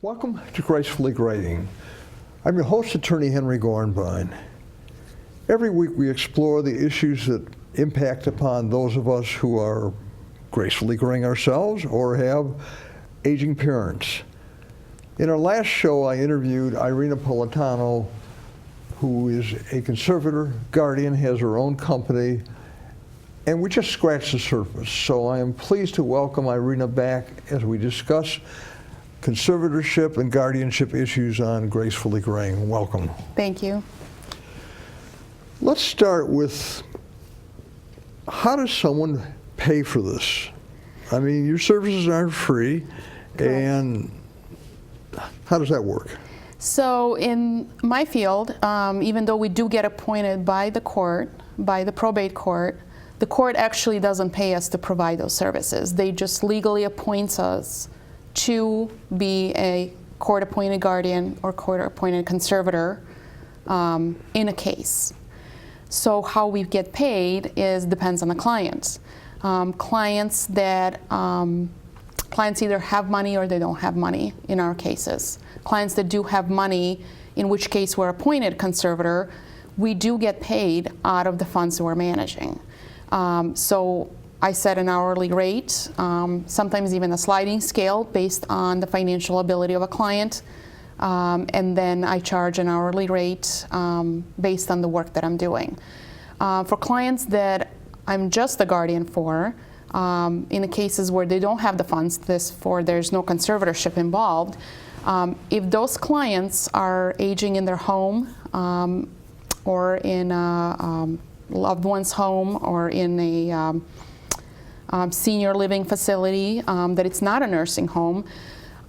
Welcome to Gracefully Grading. I'm your host, Attorney Henry Gornbein. Every week we explore the issues that impact upon those of us who are gracefully grading ourselves or have aging parents. In our last show, I interviewed Irena Politano, who is a conservator, guardian, has her own company, and we just scratched the surface. So I am pleased to welcome Irena back as we discuss conservatorship and guardianship issues on Gracefully Grading. Welcome. Thank you. Let's start with, how does someone pay for this? I mean, your services aren't free, and how does that work? So in my field, even though we do get appointed by the court, by the probate court, the court actually doesn't pay us to provide those services. They just legally appoints us to be a court-appointed guardian or court-appointed conservator in a case. So how we get paid depends on the client. Clients either have money or they don't have money in our cases. Clients that do have money, in which case we're appointed conservator, we do get paid out of the funds we're managing. So I set an hourly rate, sometimes even a sliding scale based on the financial ability of a client, and then I charge an hourly rate based on the work that I'm doing. For clients that I'm just the guardian for, in the cases where they don't have the funds, there's no conservatorship involved, if those clients are aging in their home or in a loved one's home or in a senior living facility, that it's not a nursing home,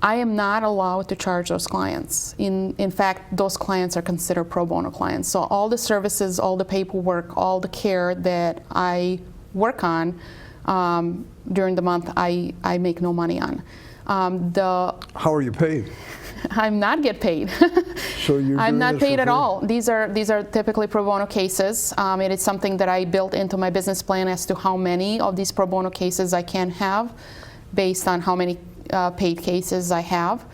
I am not allowed to charge those clients. In fact, those clients are considered pro bono clients. So all the services, all the paperwork, all the care that I work on during the month, I make no money on. How are you paid? I'm not get paid. So I'm not paid at all. These are typically pro bono cases. It is something that I built into my business plan as to how many of these pro bono cases I can have based on how many paid cases I have.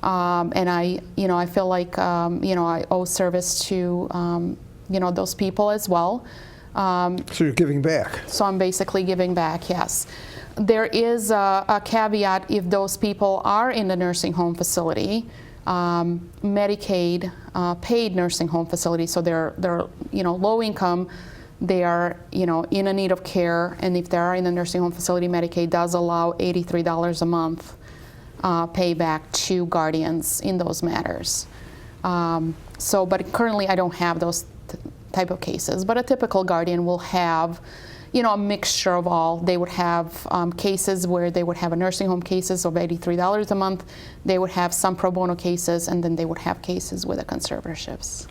And I feel like, I owe service to, those people as well. So you're giving back. So I'm basically giving back, yes. There is a caveat if those people are in the nursing home facility, Medicaid paid nursing home facility, so they're low income, they are in a need of care, and if they are in the nursing home facility, Medicaid does allow $83 a month payback to guardians in those matters. But currently I don't have those type of cases, but a typical guardian will have a mixture of all. They would have cases where they would have a nursing home cases of $83 a month. They would have some pro bono cases, and then they would have cases with the conservatorships.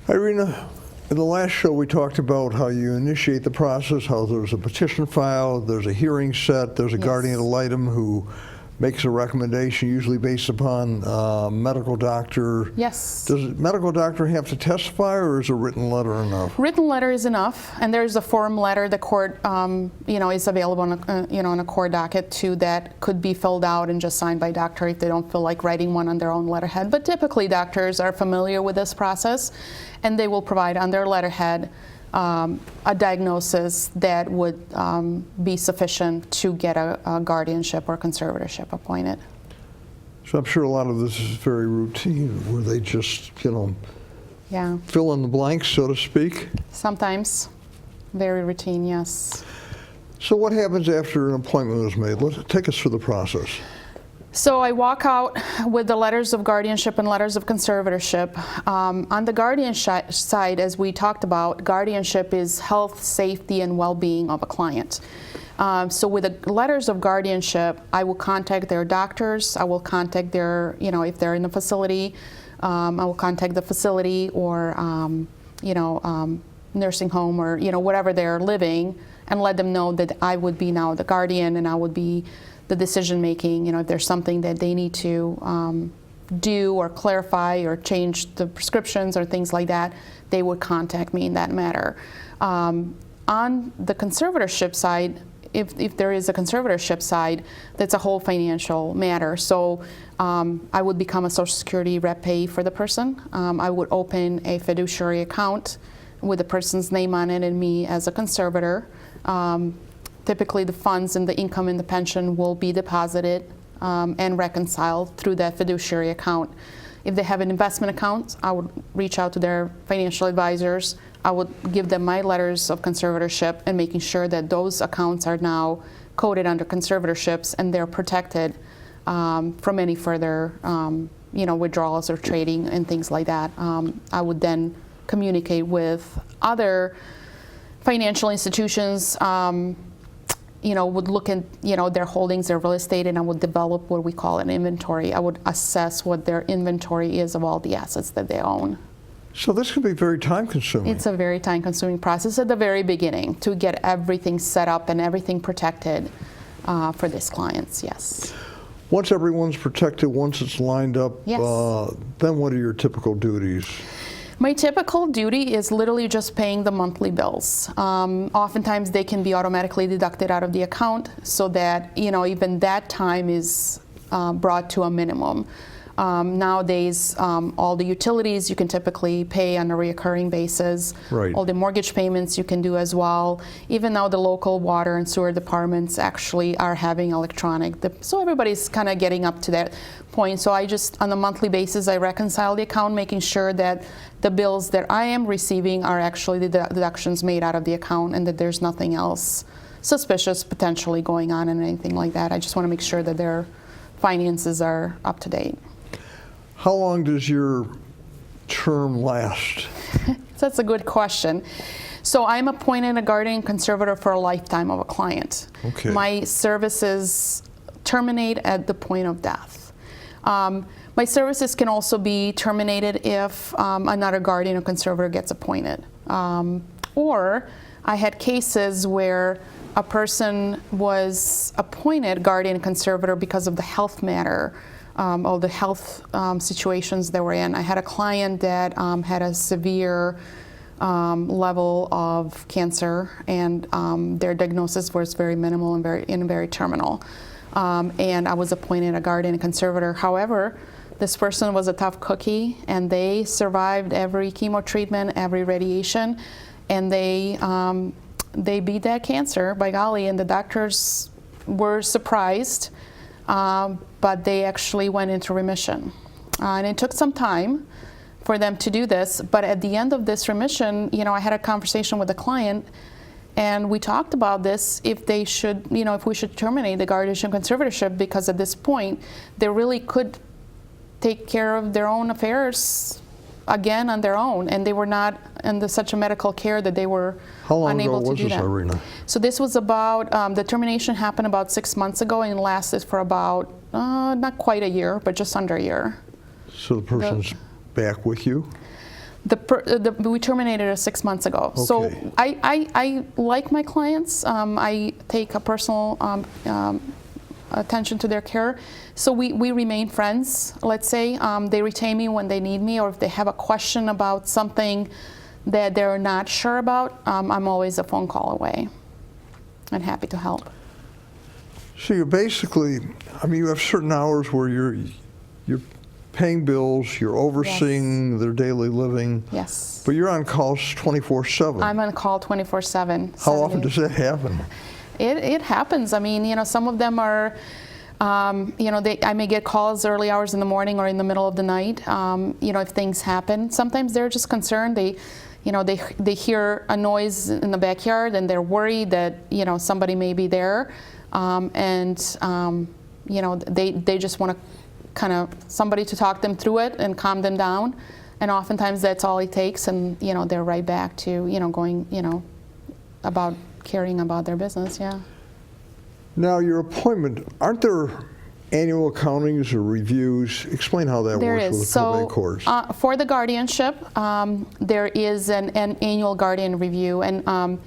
Irena, in the last show we talked about how you initiate the process, how there's a petition filed, there's a hearing set, there's a guardian ad litem who makes a recommendation, usually based upon medical doctor. Yes. Does a medical doctor have to testify, or is a written letter enough? Written letter is enough, and there's a form letter the court, is available on a court docket too, that could be filled out and just signed by doctor if they don't feel like writing one on their own letterhead. But typically doctors are familiar with this process, and they will provide on their letterhead a diagnosis that would be sufficient to get a guardianship or conservatorship appointed. So I'm sure a lot of this is very routine, where they just, fill in the blanks, so to speak. Sometimes. Very routine, yes. So what happens after an appointment is made? Take us through the process. So I walk out with the letters of guardianship and letters of conservatorship. On the guardianship side, as we talked about, guardianship is health, safety, and well-being of a client. So with the letters of guardianship, I will contact their doctors. I will contact their, if they're in the facility, I will contact the facility or, nursing home or, whatever they're living, and let them know that I would be now the guardian and I would be the decision making, if there's something that they need to do or clarify or change the prescriptions or things like that, they would contact me in that matter. On the conservatorship side, if there is a conservatorship side, that's a whole financial matter. So I would become a Social Security rep pay for the person. I would open a fiduciary account with the person's name on it and me as a conservator. Typically the funds and the income and the pension will be deposited and reconciled through that fiduciary account. If they have an investment account, I would reach out to their financial advisors. I would give them my letters of conservatorship and making sure that those accounts are now coded under conservatorships and they're protected from any further withdrawals or trading and things like that. I would then communicate with other financial institutions, would look at their holdings, their real estate, and I would develop what we call an inventory. I would assess what their inventory is of all the assets that they own. So this can be very time consuming. It's a very time consuming process at the very beginning to get everything set up and everything protected for these clients, yes. Once everyone's protected, once it's lined up, Yes. Then what are your typical duties? My typical duty is literally just paying the monthly bills. Oftentimes they can be automatically deducted out of the account so that even that time is brought to a minimum. Nowadays, all the utilities you can typically pay on a recurring basis. Right. All the mortgage payments you can do as well. Even now the local water and sewer departments actually are having electronic. So everybody's kind of getting up to that point. So I just, on a monthly basis, I reconcile the account, making sure that the bills that I am receiving are actually the deductions made out of the account and that there's nothing else suspicious potentially going on and anything like that. I just want to make sure that their finances are up to date. How long does your term last? That's a good question. So I'm appointed a guardian conservator for a lifetime of a client. Okay. My services terminate at the point of death. My services can also be terminated if another guardian or conservator gets appointed. Or I had cases where a person was appointed guardian conservator because of the health matter, or the health situations they were in. I had a client that had a severe level of cancer, and their diagnosis was very minimal and very terminal. And I was appointed a guardian conservator. However, this person was a tough cookie, and they survived every chemo treatment, every radiation, and they beat that cancer, by golly, and the doctors were surprised, but they actually went into remission. And it took some time for them to do this, but at the end of this remission, I had a conversation with the client, and we talked about this, if they should, if we should terminate the guardianship conservatorship, because at this point, they really could take care of their own affairs again on their own, and they were not under such a medical care that they were unable to do that. How long ago was this, Irena? So this was about, the termination happened about 6 months ago and lasted for about, not quite a year, but just under a year. So the person's back with you? We terminated it 6 months ago. Okay. So I like my clients. I take a personal attention to their care. So we remain friends, let's say. They retain me when they need me, or if they have a question about something that they're not sure about, I'm always a phone call away and happy to help. So you're basically, you have certain hours where you're paying bills, you're overseeing their daily living. Yes. But you're on calls 24/7. I'm on call 24/7. How often does that happen? It happens. Some of them are, I may get calls early hours in the morning or in the middle of the night. If things happen, sometimes they're just concerned. They hear a noise in the backyard and they're worried that somebody may be there, they just want to kind of somebody to talk them through it and calm them down. And oftentimes that's all it takes, and they're right back to going about caring about their business. Yeah. Now, your appointment, aren't there annual accountings or reviews? Explain how that There works is. with the probate courts. For the guardianship, there is an annual guardian review, and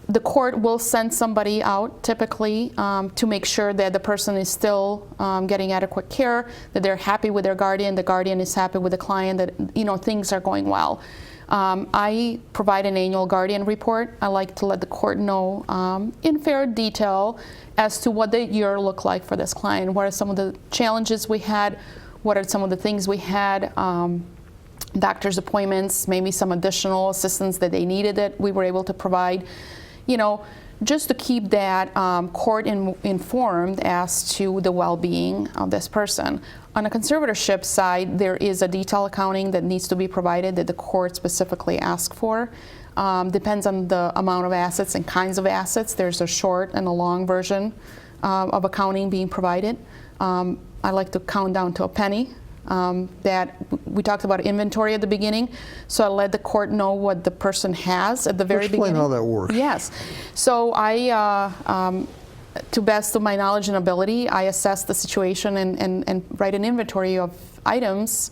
the court will send somebody out typically to make sure that the person is still getting adequate care, that they're happy with their guardian, the guardian is happy with the client, that things are going well. I provide an annual guardian report. I like to let the court know in fair detail as to what the year looked like for this client. What are some of the challenges we had? What are some of the things we had? Doctor's appointments, maybe some additional assistance that they needed that we were able to provide. You know, just to keep that court informed as to the well-being of this person. On a conservatorship side, there is a detailed accounting that needs to be provided that the court specifically asks for. Depends on the amount of assets and kinds of assets. There's a short and a long version of accounting being provided. I like to count down to a penny. That we talked about inventory at the beginning, so I let the court know what the person has at the very beginning. Explain how that works. Yes. So I, to best of my knowledge and ability, I assess the situation and write an inventory of items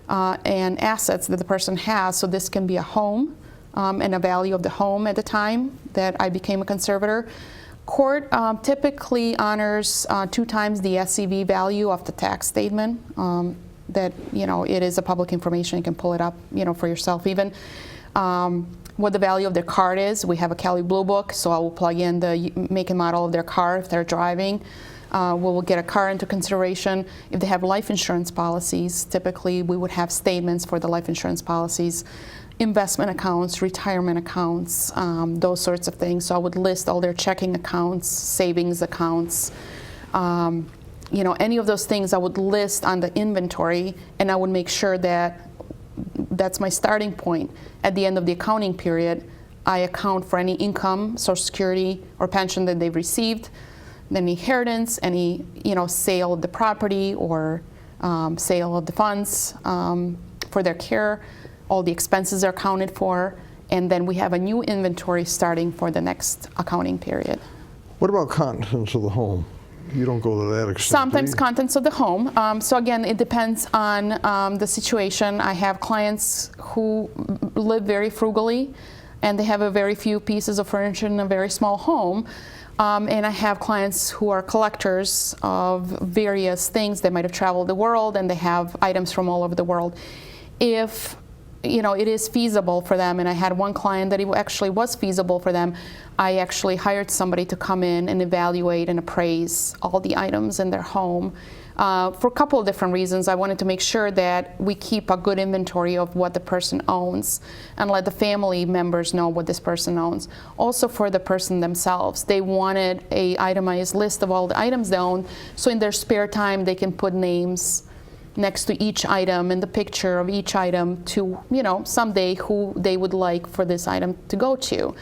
and assets that the person has. So this can be a home and a value of the home at the time that I became a conservator. Court typically honors 2 times the SCV value of the tax statement. That, you know, it is a public information. You can pull it up, you know, for yourself even. What the value of their car is. We have a Cali Blue Book, so I will plug in the make and model of their car if they're driving. We will get a car into consideration. If they have life insurance policies, typically we would have statements for the life insurance policies, investment accounts, retirement accounts, those sorts of things. So I would list all their checking accounts, savings accounts, you know, any of those things I would list on the inventory, and I would make sure that that's my starting point. At the end of the accounting period, I account for any income, Social Security or pension that they've received, any inheritance, any, you know, sale of the property or sale of the funds for their care. All the expenses are accounted for, and then we have a new inventory starting for the next accounting period. What about contents of the home? You don't go to that extent. Sometimes contents of the home. So again, it depends on the situation. I have clients who live very frugally, and they have a very few pieces of furniture in a very small home. And I have clients who are collectors of various things. They might have traveled the world, and they have items from all over the world. If you know, it is feasible for them, and I had one client that it actually was feasible for them. I actually hired somebody to come in and evaluate and appraise all the items in their home for a couple of different reasons. I wanted to make sure that we keep a good inventory of what the person owns and let the family members know what this person owns. Also for the person themselves, they wanted an itemized list of all the items they own, so in their spare time they can put names next to each item and the picture of each item to, you know, someday who they would like for this item to go to.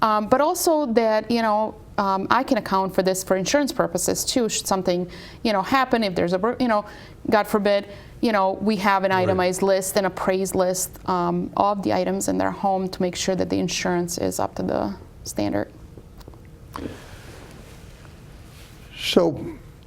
But also that, you know, I can account for this for insurance purposes too. Should something, you know, happen, if there's a, you know, God forbid, you know, we have an itemized list and appraised list of the items in their home to make sure that the insurance is up to the standard. So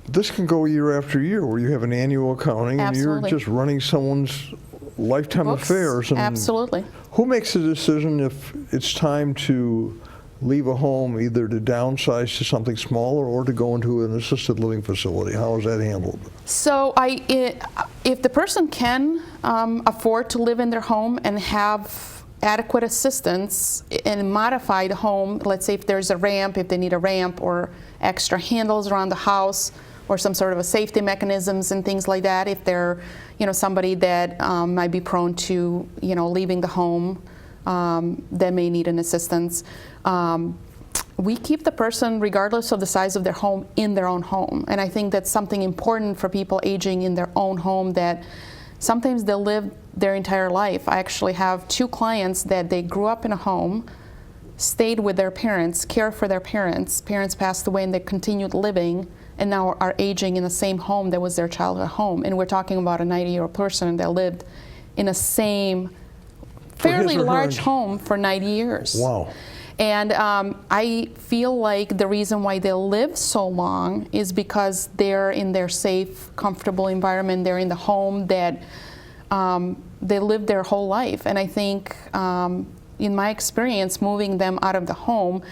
this can go year after year, where you have an annual accounting. Absolutely. And you're just running someone's lifetime Books. affairs. And Absolutely. who makes the decision if it's time to leave a home, either to downsize to something smaller or to go into an assisted living facility? How is that handled? So if the person can afford to live in their home and have adequate assistance and modify the home, let's say if there's a ramp, if they need a ramp or extra handles around the house, or some sort of a safety mechanisms and things like that, if they're, you know, somebody that might be prone to, you know, leaving the home, that may need an assistance. We keep the person, regardless of the size of their home, in their own home. And I think that's something important for people aging in their own home, that sometimes they'll live their entire life. I actually have 2 clients that they grew up in a home, stayed with their parents, cared for their parents. Parents passed away and they continued living, and now are aging in the same home that was their childhood home. And we're talking about a 90-year-old person that lived in the same fairly large home for 90 years. Wow. And I feel like the reason why they live so long is because they're in their safe, comfortable environment. They're in the home that they lived their whole life. And I think, in my experience, moving them out of the home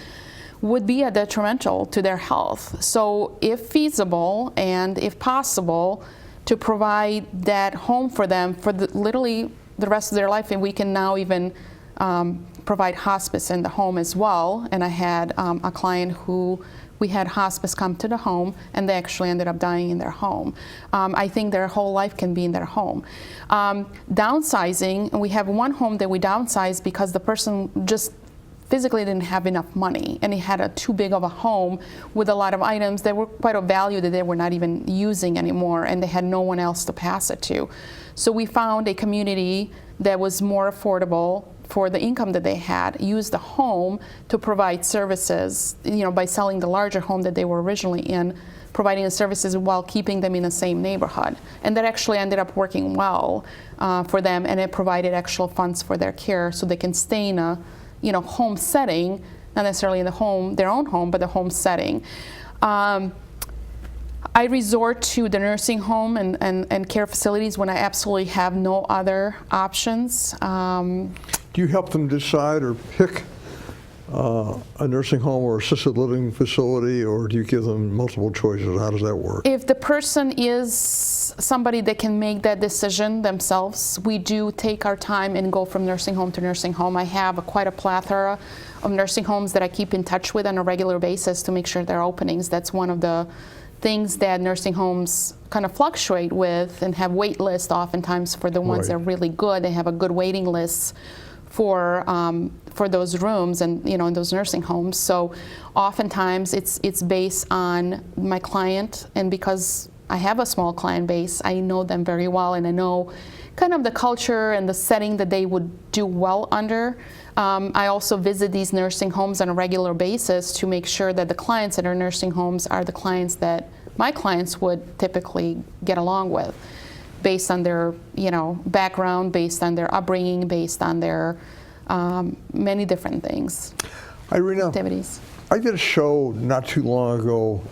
would be detrimental to their health. So if feasible and if possible, to provide that home for them for literally the rest of their life, and we can now even provide hospice in the home as well. And I had a client who we had hospice come to the home, and they actually ended up dying in their home. I think their whole life can be in their home. Downsizing, we have one home that we downsized because the person just physically didn't have enough money, and he had too big of a home with a lot of items that were quite of value that they were not even using anymore, and they had no one else to pass it to. So we found a community that was more affordable for the income that they had, used the home to provide services, by selling the larger home that they were originally in, providing the services while keeping them in the same neighborhood. And that actually ended up working well for them, and it provided actual funds for their care so they can stay in a home setting, not necessarily in the home, their own home, but the home setting. I resort to the nursing home and care facilities when I absolutely have no other options. Do you help them decide or pick a nursing home or assisted living facility, or do you give them multiple choices? How does that work? If the person is somebody that can make that decision themselves, we do take our time and go from nursing home to nursing home. I have quite a plethora of nursing homes that I keep in touch with on a regular basis to make sure there are openings. That's one of the things that nursing homes kind of fluctuate with and have wait lists oftentimes for the ones that are really good. They have a good waiting list for those rooms and in those nursing homes. So oftentimes it's based on my client, and because I have a small client base, I know them very well, and I know kind of the culture and the setting that they would do well under. I also visit these nursing homes on a regular basis to make sure that the clients at our nursing homes are the clients that my clients would typically get along with, based on their background, based on their upbringing, based on their many different things. Irena, Activities. I did a show not too long ago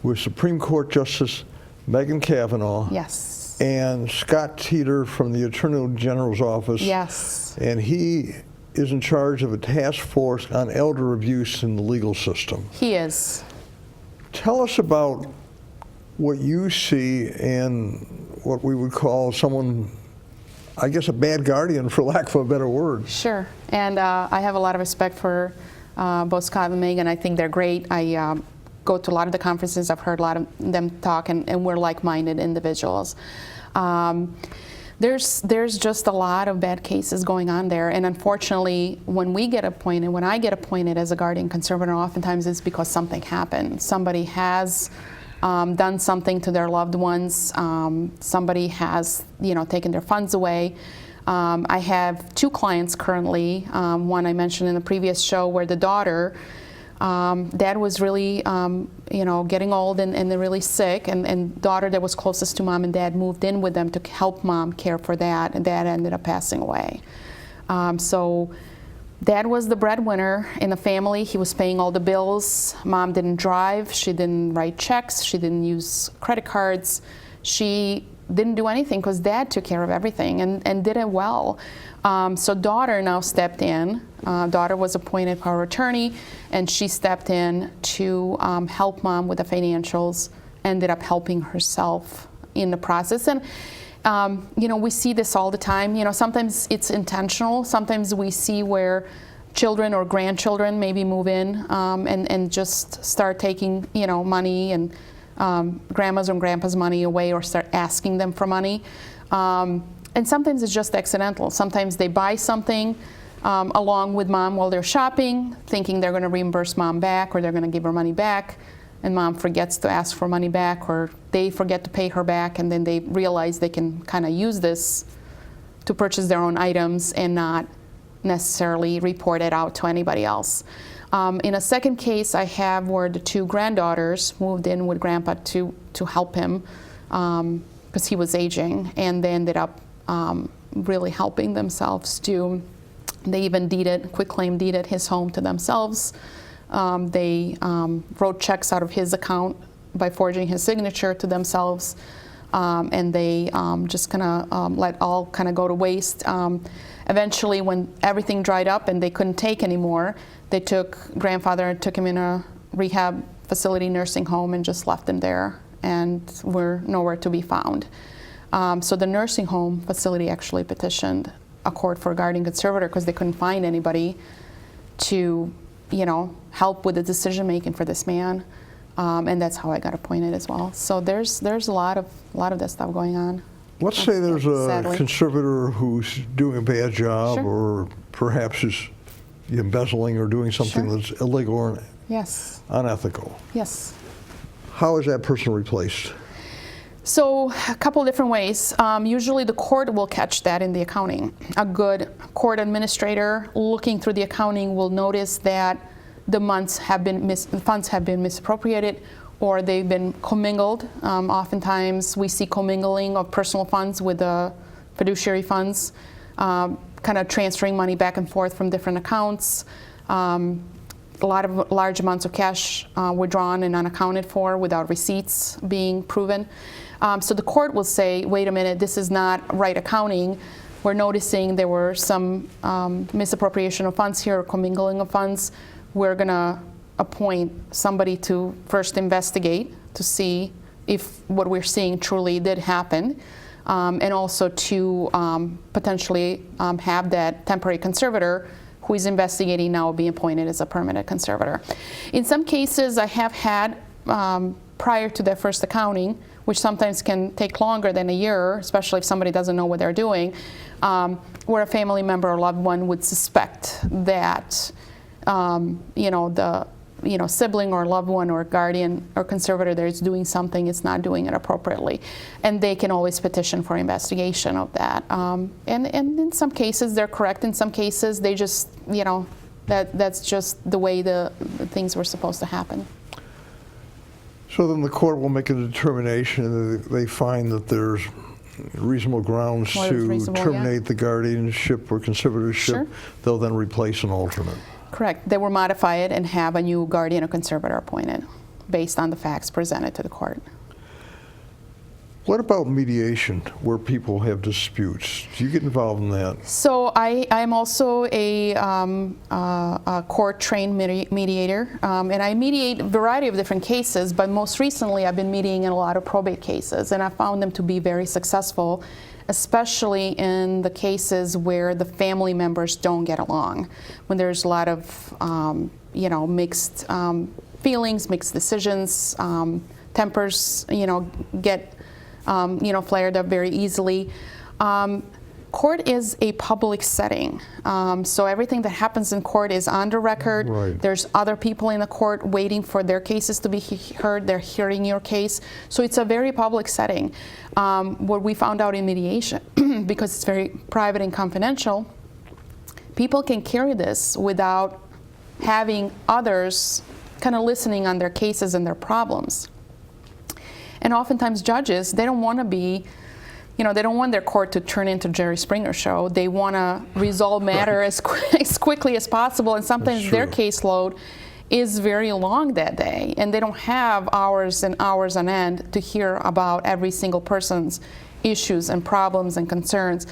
with Supreme Court Justice Megan Kavanaugh. Yes. And Scott Teeter from the Attorney General's office. Yes. And he is in charge of a task force on elder abuse in the legal system. He is. Tell us about what you see and what we would call someone, I guess, a bad guardian, for lack of a better word. Sure. And I have a lot of respect for both Scott and Megan. I think they're great. I go to a lot of the conferences. I've heard a lot of them talk, and we're like-minded individuals. There's just a lot of bad cases going on there, and unfortunately, when I get appointed as a guardian conservator, oftentimes it's because something happened. Somebody has done something to their loved ones. Somebody has, taken their funds away. I have two clients currently. One I mentioned in the previous show, where the daughter, dad was really, getting old and really sick, and daughter that was closest to mom and dad moved in with them to help mom care for dad, and dad ended up passing away. So dad was the breadwinner in the family. He was paying all the bills. Mom didn't drive. She didn't write checks. She didn't use credit cards. She didn't do anything because dad took care of everything and did it well. So daughter now stepped in. Daughter was appointed power attorney, and she stepped in to help mom with the financials, ended up helping herself in the process. And we see this all the time. Sometimes it's intentional. Sometimes we see where children or grandchildren maybe move in and just start taking, money and grandma's and grandpa's money away, or start asking them for money. And sometimes it's just accidental. Sometimes they buy something along with mom while they're shopping, thinking they're going to reimburse mom back, or they're going to give her money back, and mom forgets to ask for money back, or they forget to pay her back, and then they realize they can kind of use this to purchase their own items and not necessarily report it out to anybody else. In a second case I have where the two granddaughters moved in with grandpa to help him because he was aging, and they ended up really helping themselves too. They even quitclaim deeded his home to themselves. They wrote checks out of his account by forging his signature to themselves, and they just kind of let all kind of go to waste. Eventually, when everything dried up and they couldn't take anymore, they took him in a rehab facility, nursing home, and just left him there, and were nowhere to be found. So the nursing home facility actually petitioned a court for a guardian conservator because they couldn't find anybody to, help with the decision making for this man, and that's how I got appointed as well. So there's a lot of that stuff going on. Let's say there's a Sadly. conservator who's doing a bad job, Sure. or perhaps is embezzling or doing something Sure. that's illegal or Yes. unethical. Yes. How is that person replaced? So a couple different ways. Usually the court will catch that in the accounting. A good court administrator looking through the accounting will notice that the funds have been misappropriated, or they've been commingled. Oftentimes we see commingling of personal funds with the fiduciary funds, kind of transferring money back and forth from different accounts. A lot of large amounts of cash withdrawn and unaccounted for without receipts being proven. So the court will say, wait a minute, this is not right accounting. We're noticing there were some misappropriation of funds here, or commingling of funds. We're going to appoint somebody to first investigate to see if what we're seeing truly did happen, and also to potentially have that temporary conservator who is investigating now be appointed as a permanent conservator. In some cases, I have had, prior to their first accounting, which sometimes can take longer than a year, especially if somebody doesn't know what they're doing, where a family member or loved one would suspect that the sibling or loved one or guardian or conservator that is doing something is not doing it appropriately, and they can always petition for investigation of that. And in some cases they're correct. In some cases they just that's just the way the things were supposed to happen. So then the court will make a determination, and they find that there's reasonable grounds Well, it's to reasonable, terminate the guardianship or conservatorship. Sure. They'll then replace an alternate. Correct. They will modify it and have a new guardian or conservator appointed based on the facts presented to the court. What about mediation, where people have disputes? Do you get involved in that? So I'm also a court-trained mediator, and I mediate a variety of different cases, but most recently I've been mediating in a lot of probate cases, and I found them to be very successful, especially in the cases where the family members don't get along, when there's a lot of mixed feelings, mixed decisions, tempers get flared up very easily. Court is a public setting, so everything that happens in court is on the record. Right. There's other people in the court waiting for their cases to be heard. They're hearing your case, so it's a very public setting. What we found out in mediation, because it's very private and confidential, people can carry this without having others kind of listening on their cases and their problems. And oftentimes judges, they don't want to be, they don't want their court to turn into Jerry Springer show. They want to resolve matter as quickly as possible, and sometimes their caseload is very long that day, and they don't have hours and hours on end to hear about every single person's issues and problems and concerns,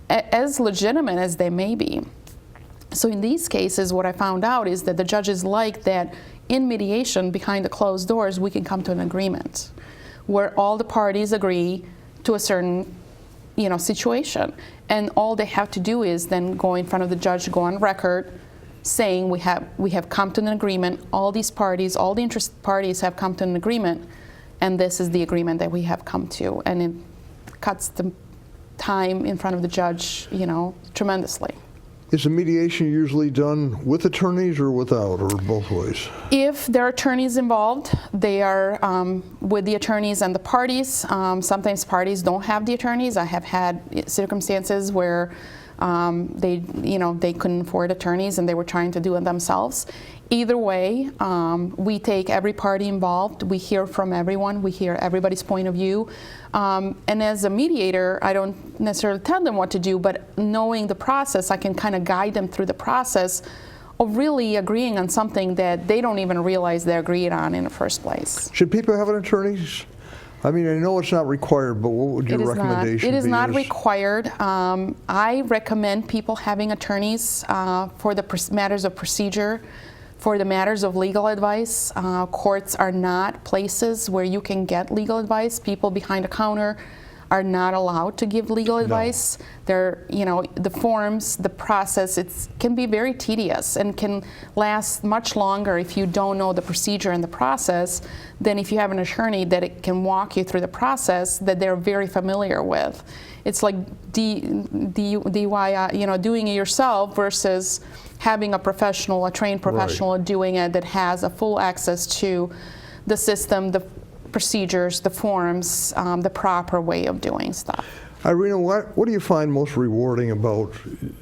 as legitimate as they may be. So in these cases, what I found out is that the judges like that in mediation, behind the closed doors, we can come to an agreement where all the parties agree to a certain situation, and all they have to do is then go in front of the judge, go on record saying we have come to an agreement, all these parties, all the interested parties have come to an agreement, and this is the agreement that we have come to, and it cuts the time in front of the judge tremendously. Is the mediation usually done with attorneys or without, or both ways? If there are attorneys involved, they are with the attorneys and the parties. Sometimes parties don't have the attorneys. I have had circumstances where they couldn't afford attorneys and they were trying to do it themselves. Either way, we take every party involved. We hear from everyone. We hear everybody's point of view. And as a mediator, I don't necessarily tell them what to do, but knowing the process, I can kind of guide them through the process of really agreeing on something that they don't even realize they agreed on in the first place. Should people have an attorney? I mean, I know it's not required, but what would your recommendation be? It is not required. I recommend people having attorneys for the matters of procedure, for the matters of legal advice. Courts are not places where you can get legal advice. People behind a counter are not allowed to give legal advice. They're, the forms, the process, it can be very tedious and can last much longer if you don't know the procedure and the process than if you have an attorney that it can walk you through the process that they're very familiar with. It's like DIY, doing it yourself versus having a professional, a trained professional doing it that has a full access to the system, the procedures, the forms, the proper way of doing stuff. Irena, what do you find most rewarding about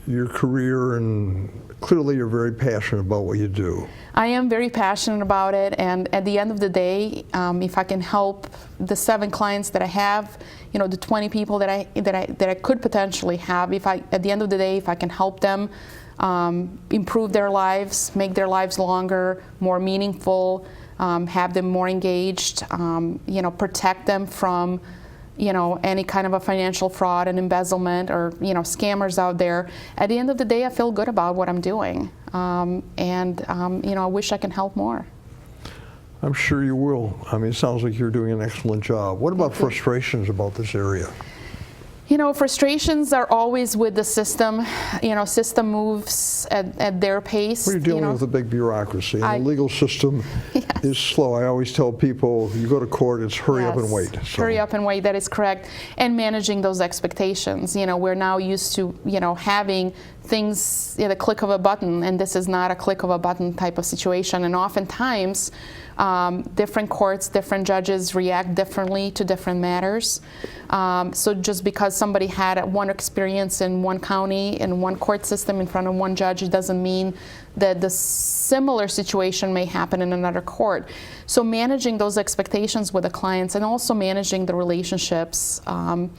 your career? And clearly you're very passionate about what you do. I am very passionate about it, and at the end of the day, if I can help the 7 clients that I have, the 20 people that I could potentially have, at the end of the day, if I can help them improve their lives, make their lives longer, more meaningful, have them more engaged, protect them from any kind of a financial fraud and embezzlement or scammers out there. At the end of the day, I feel good about what I'm doing, and I wish I can help more. I'm sure you will. I mean, it sounds like you're doing an excellent job. What about frustrations about this area? Frustrations are always with the system. System moves at their pace. We're dealing with a big bureaucracy, and the legal system is slow. I always tell people, you go to court, it's hurry up and wait. So. Hurry up and wait, that is correct. And managing those expectations. We're now used to, having things at a click of a button, and this is not a click of a button type of situation. And oftentimes, different courts, different judges react differently to different matters. So just because somebody had one experience in one county, in one court system, in front of one judge, it doesn't mean that the similar situation may happen in another court. So managing those expectations with the clients and also managing the relationships. And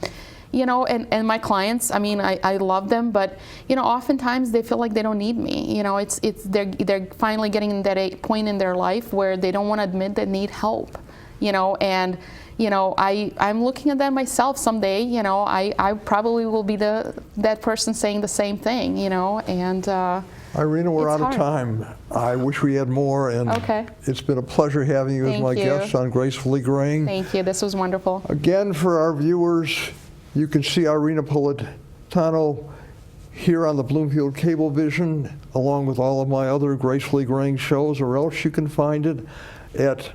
my clients, I love them, but oftentimes they feel like they don't need me. They're finally getting that point in their life where they don't want to admit they need help. I'm looking at that myself someday. I probably will be that person saying the same thing. Irena, we're out of time. I wish we had more, and it's been a pleasure having you as my guest on Gracefully Graying. Thank you. This was wonderful. Again, for our viewers, you can see Irena Politano here on the Bloomfield Cablevision, along with all of my other Gracefully Graying shows, or else you can find it at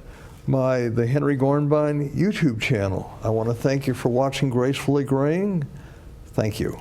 the Henry Gornbein YouTube channel. I want to thank you for watching Gracefully Graying. Thank you.